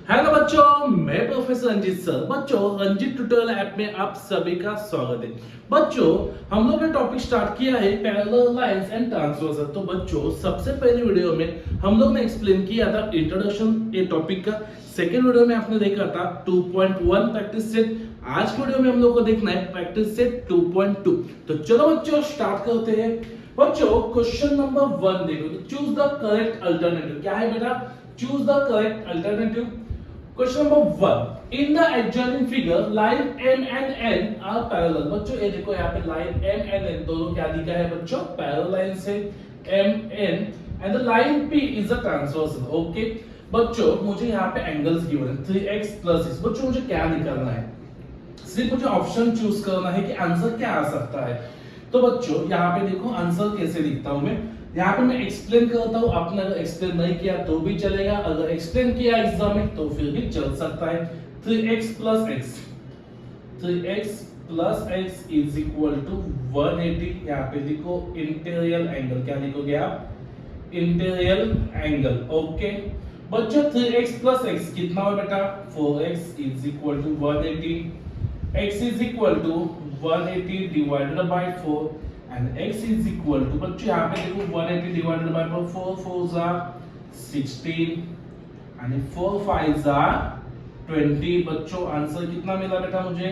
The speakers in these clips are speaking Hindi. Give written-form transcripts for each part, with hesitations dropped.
हेलो बच्चों, मैं प्रोफेसर रंजीत सर। बच्चों, रंजीत ट्यूटोरियल ऐप में आप सभी का स्वागत है। बच्चों, हम लोग ने टॉपिक स्टार्ट किया है पैरेलल लाइंस एंड ट्रांसवर्सल। तो बच्चों, सबसे पहले वीडियो में हम लोग ने एक्सप्लेन किया था इंट्रोडक्शन ये टॉपिक का। सेकेंड वीडियो में आपने देखा था 2.1 प्रैक्टिस सेट। आज के वीडियो में हम लोग को देखना है प्रैक्टिस सेट 2.2। तो चलो बच्चों स्टार्ट करते हैं। बच्चों, क्वेश्चन नंबर 1 देखो, चूज द करेक्ट अल्टरनेटिव। क्या है बेटा? Choose the correct alternative. Question number 1. In the adjoining figure, line M and N are parallel. बच्चों ये देखो यहाँ पे line M and N दोनों क्या दिखा है बच्चों? Parallel lines है M N and the line P is a transversal. Okay. बच्चों मुझे यहाँ पे एंगल्स गिवन है 3x plus 6। बच्चों मुझे क्या निकालना है? सिर्फ मुझे ऑप्शन चूज करना है कि आंसर क्या आ सकता है। तो बच्चों यहाँ पे देखो आंसर कैसे लिखता हूं मैं। यहाँ पे मैं एक्सप्लेन करता हूँ, आपने अगर एक्सप्लेन नहीं किया तो भी चलेगा, अगर एक्सप्लेन किया एग्जाम में तो फिर भी चल सकता है। 3x plus x 3x plus x is equal to 180। यहाँ पे देखो इंटीरियर एंगल, क्या लिखोगे आप? Interior angle. ओके बच्चों, 3x plus x कितना हुआ बेटा? 4x is equal to 180। x is equal to 180 divided by 4 and x is equal to, बच्चों यहाँ पे देखो 180 divided by 4, 4 4s are 16 and 4 5s are 20। बच्चों आंसर कितना मिला बेटा मुझे?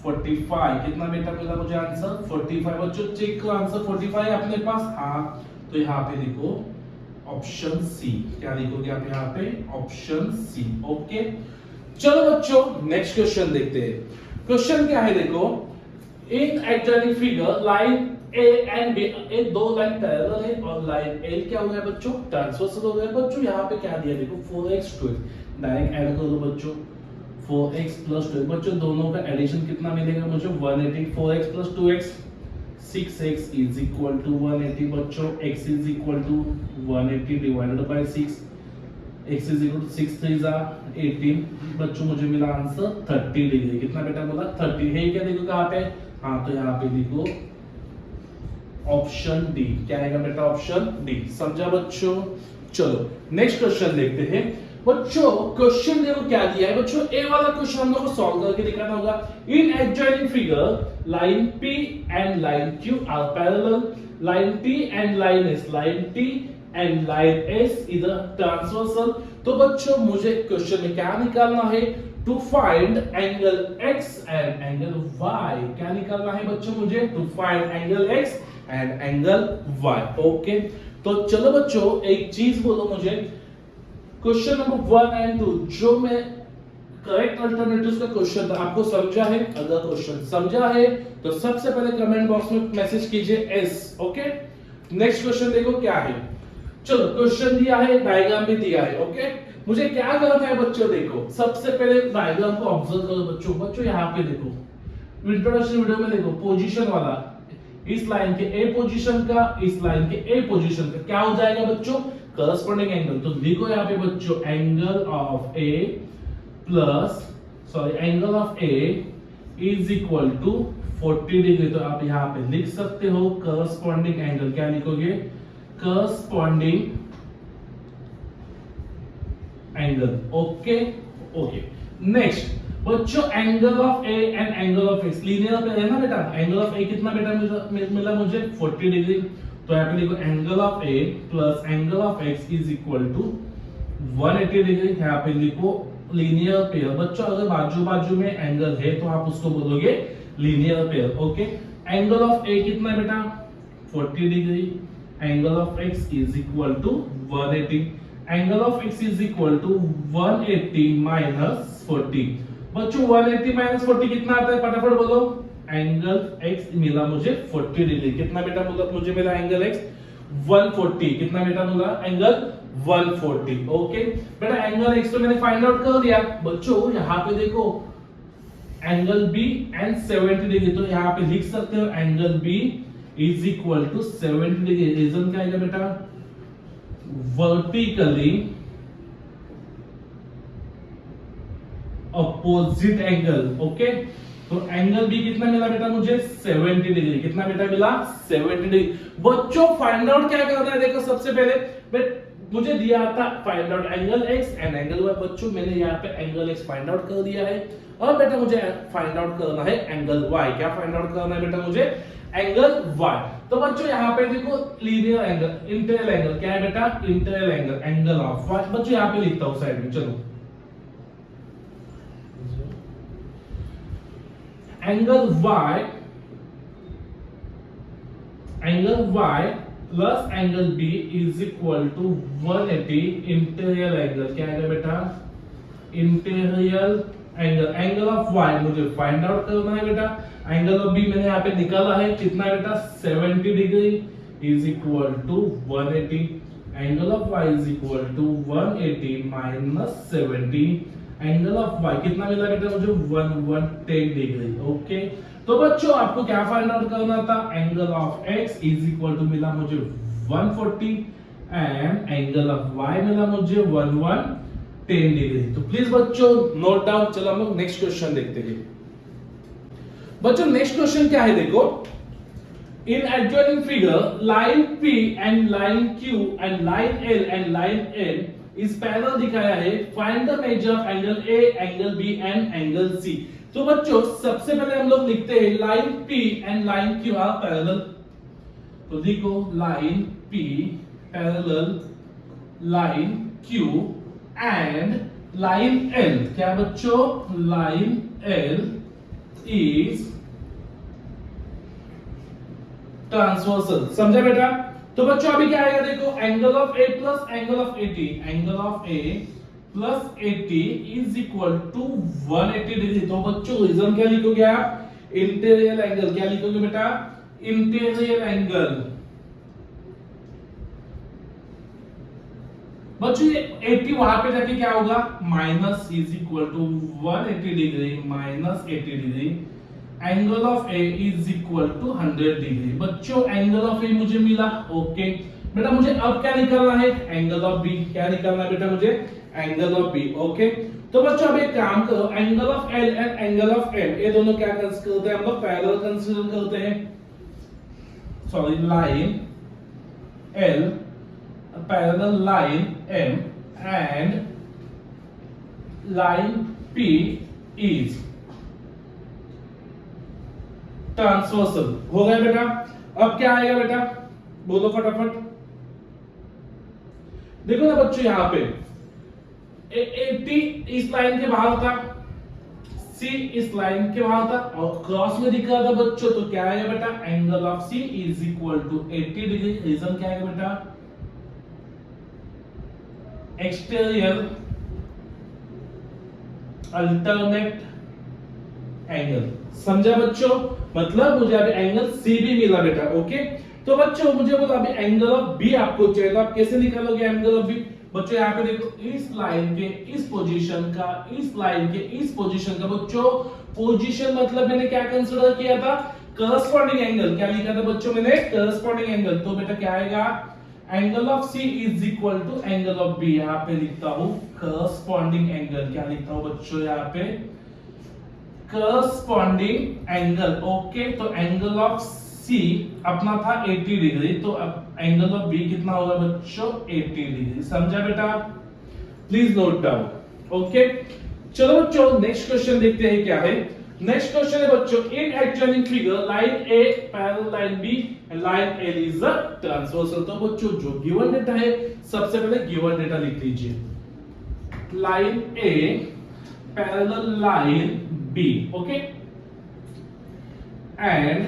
45। कितना बेटा मिला मुझे आंसर? 45। बच्चों चेक करो आंसर 45 है अपने पास। हाँ, तो यहाँ पे देखो ऑप्शन सी। क्या लिखोगे आप यहाँ पे? Option C. ओके चलो बच्चों नेक्स्ट क्वेश्चन देखते हैं। क्वेश्चन क्या है देखो, in adjoining figure line A and B, ये दो लाइन पैरेलल है और लाइन एल क्या हो गया बच्चों? ट्रांसवर्सल हो गया। बच्चों यहाँ पे क्या दिया देखो 4x 2x, डायरेक्ट ऐड कर दो बच्चों 4x plus 2x। बच्चों दोनों का एडिशन कितना मिलेगा मुझे? 180। 4x plus 2x 6x is equal to 180। बच्चों x is equal to 180 divided by 6, x is equal to 6 3s are 18। बच्चों मुझे मिला आंसर 30 डिग्री। कितना बेटा बोला? 30 है। क्या देखो कहाँ पे? हाँ, तो यहाँ पे देखो ऑप्शन डी। क्या आएगा बेटा? Option D. समझा बच्चों? चलो नेक्स्ट क्वेश्चन देखते हैं। बच्चों क्वेश्चन देखो क्या दिया है बच्चों, ए वाला क्वेश्चन हम लोग को सॉल्व करके दिखाना होगा। In adjoining figure line P and line Q are parallel, line T and line S, line T and line S is a transversal. तो बच्चों मुझे क्वेश्चन में क्या निकालना है? To find angle x and angle y। क्या निकालना है बच्चों मुझे? To find angle x and angle y। Okay तो चलो बच्चों एक चीज बोलो मुझे, क्वेश्चन नंबर 1 एंड 2 जो मैं करेक्ट अल्टरनेटिव्स का क्वेश्चन था, आपको समझा है? अगर क्वेश्चन समझा है तो सबसे पहले कमेंट बॉक्स में मैसेज कीजिए एस। ओके नेक्स्ट क्वेश्चन देखो क्या है। चलो क्वेश्चन दिया है, डायग्राम भी दिया है। ओके मुझे क्या करना है बच्चों? देखो सबसे पहले डायग्राम को ऑब्जर्व करो बच्चों। बच्चों यहाँ पे देखो इंट्रोडक्शन वीडियो में देखो पोजीशन वाला, इस लाइन के ए पोजीशन का, इस लाइन के ए पोजीशन का क्या हो जाएगा बच्चों? Corresponding angle. तो लिखो यहाँ पे बच्चों angle of A plus angle of A is equal to 40 degree. तो आप यहाँ पे लिख सकते हो करस्पॉन्डिंग एंगल। क्या लिखोगे? Corresponding angle. Okay okay next बच्चों angle of A and angle of X linear पे है ना बेटा? एंगल ऑफ ए कितना बेटा मिला मुझे? 40 डिग्री। तो यहाँ पे देखो angle of A plus angle of X is equal to 180 degree. यहाँ पे लिखो लीनियर पेयर। बच्चों अगर बाजू बाजू में एंगल है तो आप उसको बोलोगे linear pair. Okay angle of A कितना बेटा? 40 degree. Angle of X is equal to 180। Angle of x is equal to 180 minus 40। बच्चों 180 minus 40 कितना आता है? फटाफट बोलो। एंगल x मिला मुझे 40 डिग्री। कितना बेटा बोला मुझे मिला एंगल x? 140। कितना बेटा बोला? एंगल 140। ओके बेटा एंगल x तो मैंने फाइंड आउट कर दिया। बच्चों यहाँ पे देखो एंगल b एंड 70 डिग्री। तो यहाँ पे लिख सकते हो angle b is equal to 70 degree. Reason क्या आएगा बेटा? Vertically opposite angle. ओके तो एंगल बी कितना मिला बेटा मुझे? 70 डिग्री। कितना बेटा मिला? 70 डिग्री। बच्चों फाइंड आउट क्या करना है देखो सबसे पहले मुझे दिया था find out angle x and angle y। बच्चों मैंने यहाँ पे एंगल x फाइंड आउट कर दिया है और बेटा मुझे फाइंड आउट करना है एंगल y। क्या फाइंड आउट करना है बेटा मुझे? Angle y। तो बच्चों यहाँ पे देखो लीनियर एंगल, इंटीरियर एंगल क्या है बेटा? Interior angle, angle of y। बच्चों यहाँ पे लिखता हूँ साइड में, चलो angle y plus angle B is equal to 180 interior angle. क्या है बेटा? Interior angle, angle of y मुझे फाइंड आउट करना है बेटा। एंगल ऑफ B मैंने यहाँ पे निकाला है, कितना है बेटा? 70 degree is equal to 180। Angle of y is equal to 180 minus 70। Angle of y कितना मिला बेटा मुझे? 110 डिग्री। ओके, तो बच्चों आपको क्या फाइंड आउट करना था? Angle of x is equal to मिला मुझे 140 एंड एंगल ऑफ y मिला मुझे 110 डिग्री। तो प्लीज बच्चों नोट डाउन। चलो हम लोग नेक्स्ट क्वेश्चन देखते हैं। बच्चों नेक्स्ट क्वेश्चन क्या है देखो, in adjoining figure line P and line Q and line L and line N इस पैरेलल दिखाया है। Find the measure of angle A, angle B and angle C। तो बच्चों सबसे पहले हम लोग लिखते हैं line P and line Q are parallel. तो देखो line P parallel line Q and line L। क्या बच्चों? Line L is transversal. समझा बेटा? तो बच्चों अभी क्या आएगा देखो, angle of A plus angle of 80, angle of A plus 80 is equal to 180 degree. तो बच्चों रीजन क्या लिखोगे आप? Interior angle. क्या लिखोगे बेटा? Interior angle. बच्चों ये 80 वहां पे जाके क्या होगा? Minus is equal to 180 degree minus 80 degree. Angle of A is equal to 100 degree. बच्चों एंगल ऑफ A मुझे मिला। ओके बेटा, मुझे अब क्या निकालना है? Angle of B। क्या निकालना है बेटा मुझे? Angle of B। ओके, तो बच्चों अब एक काम करो, angle of L and angle of M ये दोनों क्या कंसीडर करते हैं हम लोग? पैरेलल कंसीडर करते हैं। Sorry, line L parallel line M and line P is transversal. हो गया बेटा? अब क्या आएगा बेटा? बोलो फटाफट। देखो ना बच्चों यहाँ पे 80 इस लाइन के बाहर था, C इस लाइन के बाहर था और क्रॉस में दिख रहा था बच्चों। तो क्या आएगा बेटा? Angle of C is equal to 80 degree. Reason क्या आएगा बेटा? Exterior alternate angle. समझा बच्चों? मतलब मुझे अभी एंगल C भी मिला बेटा। ओके, तो बच्चों मुझे बोला अभी एंगल ऑफ B आपको चाहिए, तो आप कैसे निकालोगे एंगल ऑफ B? बच्चों यहाँ पे देखो, इस लाइन के इस पोजीशन का, इस लाइन के इस पोजीशन का। बच्चों पोजीशन मतलब मैंने क्या कंसीडर किया था? Corresponding angle. क्या लिखा था बच्चों मैंने? Corresponding angle. तो बेटा क्या आएगा? Angle of C is equal to angle of B। यहाँ पे लिखता हूं करस्पॉन्डिंग एंगल। क्या लिखता हूं बच्चों यहाँ पे? Corresponding angle. ओके, तो एंगल ऑफ C अपना था 80 डिग्री, तो अब एंगल ऑफ B कितना होगा बच्चों? 80 डिग्री। समझा बेटा? Please note down. ओके, चलो बच्चों नेक्स्ट क्वेश्चन देखते हैं क्या है। नेक्स्ट क्वेश्चन है बच्चों, in adjoining figure line A parallel line B and line L is a transversal. तो बच्चों जो गिवन डेटा है, सबसे पहले गिवन डेटा लिख लीजिए। Line A parallel line B, okay, and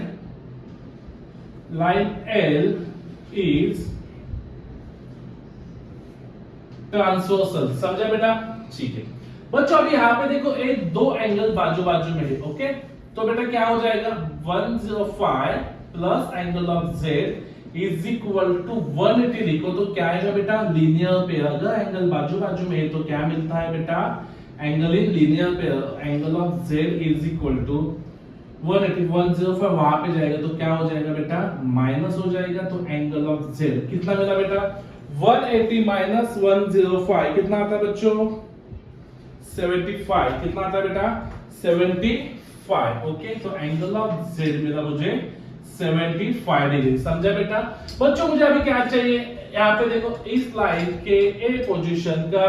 line L is transversal. समझा बेटा? ठीक है बच्चों, अभी यहाँ पे देखो एक दो एंगल बाजू बाजू में है। ओके, तो बेटा क्या हो जाएगा? 105 plus angle of Z is equal to 180 लिखो तो क्या आएगा बेटा? Linear pair. अगर एंगल बाजू बाजू में है तो क्या मिलता है बेटा? Angle in linear pair. Angle of Z is equal to 180, 105 वहां पे जाएगा तो क्या हो जाएगा बेटा? माइनस हो जाएगा। तो एंगल ऑफ Z कितना मिला बेटा? 180 माइनस 105 कितना आता है बच्चों? 75। कितना आता है बेटा? 75। ओके, तो एंगल ऑफ Z मिला मुझे 75 डिग्री। समझा बेटा? बच्चों मुझे अभी क्या चाहिए? यहाँ पे देखो इस लाइन के ए पोजीशन का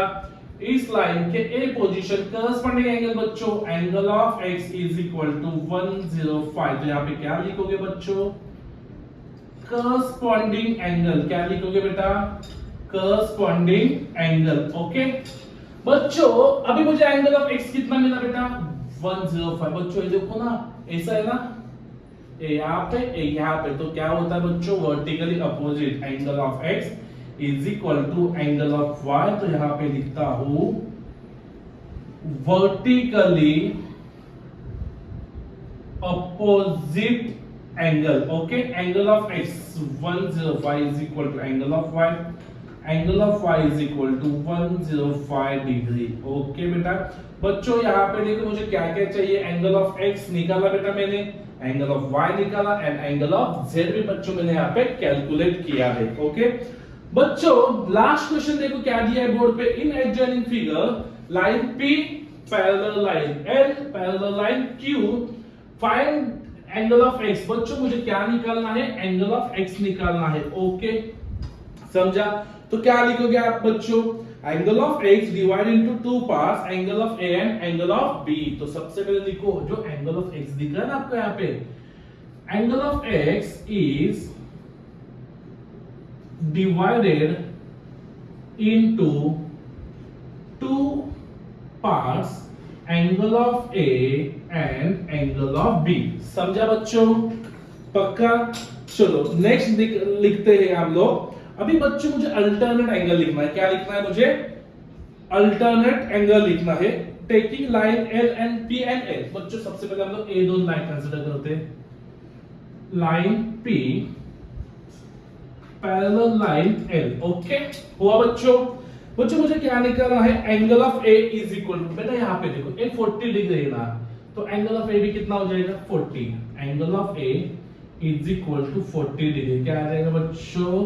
करस्पॉन्डिंग एंगल बच्चों angle of x is equal to 105। तो यहाँ पे क्या लिखोगे बच्चों, करस्पॉन्डिंग एंगल, क्या लिखोगे बेटा, करस्पॉन्डिंग एंगल। ओके बच्चों, अभी मुझे एंगल ऑफ x कितना मिला बेटा, 105। बच्चों ये देखो ना, ऐसा है ना, यहाँ पे तो क्या होता है बच्चों, vertically opposite angle of x is equal to angle of y। तो यहां पे लिखता हूं vertically opposite angle. Okay, angle of x 105 is equal to angle of y, angle of y is equal to 105 degree. Okay बेटा, बच्चों यहाँ पे देखो मुझे क्या क्या चाहिए, एंगल ऑफ x निकाला बेटा मैंने, एंगल ऑफ y निकाला एंड एंगल ऑफ z भी बच्चों मैंने यहाँ पे कैलकुलेट किया है। ओके बच्चों, लास्ट क्वेश्चन देखो क्या दिया है बोर्ड पे, in adjoining figure line P parallel line L parallel line Q, find angle of x। बच्चों मुझे क्या निकालना है, एंगल ऑफ x निकालना है। ओके समझा, तो क्या लिखोगे आप बच्चों, angle of x divide into two parts, angle of A and angle of B। तो सबसे पहले लिखो जो एंगल ऑफ x दिख रहा है ना आपको यहाँ पे, angle of x is divided into two parts, angle of A and angle of B। समझा बच्चों, पक्का। चलो नेक्स्ट लिखते हैं हम लोग। अभी बच्चों मुझे अल्टरनेट एंगल लिखना है, क्या लिखना है मुझे, अल्टरनेट एंगल लिखना है, taking line L and P and L। बच्चों सबसे पहले हम लोग ए दोनों लाइन कंसीडर करते हैं, line P parallel line L। Okay हुआ बच्चों। बच्चों मुझे क्या निकालना है, angle of A is equal to, बेटा यहाँ पे देखो A 40 डिग्री है ना, तो एंगल ऑफ A भी कितना हो जाएगा, 40। Angle of A is equal to 40 degree, क्या आ जाएगा बच्चों,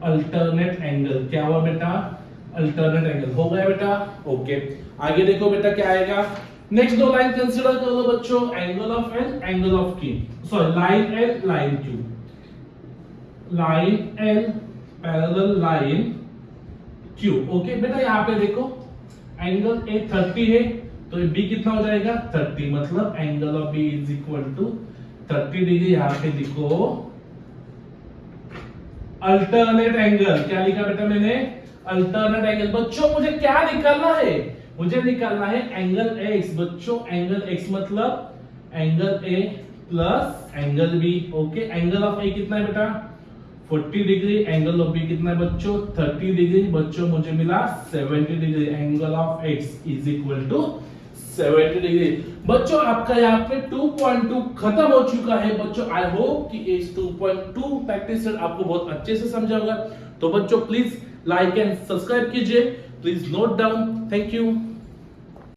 अल्टरनेट एंगल। क्या हुआ बेटा, अल्टरनेट एंगल हो गया बेटा। ओके आगे देखो बेटा क्या आएगा, नेक्स्ट दो लाइन कंसीडर कर लो बच्चों, angle of L angle of Q, sorry line L line Q, line L parallel line Q। Okay बेटा यहाँ पे देखो एंगल A 30 है, तो B कितना हो जाएगा, 30, मतलब angle of B is equal to 30 degree. यहाँ पे लिखो अल्टरनेट एंगल, क्या लिखा बेटा मैंने, अल्टरनेट एंगल। बच्चों मुझे क्या निकालना है, मुझे निकालना है एंगल x। बच्चों एंगल x मतलब angle A plus angle B। Okay angle of A कितना है बेटा, 40 डिग्री, एंगल ऑफ B कितना है बच्चों, 30 डिग्री। बच्चों मुझे मिला 70 degree, angle of x is equal to 70 degree. बच्चों आपका यहाँ पे 2.2 खत्म हो चुका है बच्चों। आई होप कि इस 2.2 प्रैक्टिस आपको बहुत अच्छे से समझा होगा। तो बच्चों प्लीज लाइक एंड सब्सक्राइब कीजिए, please note down. Thank you.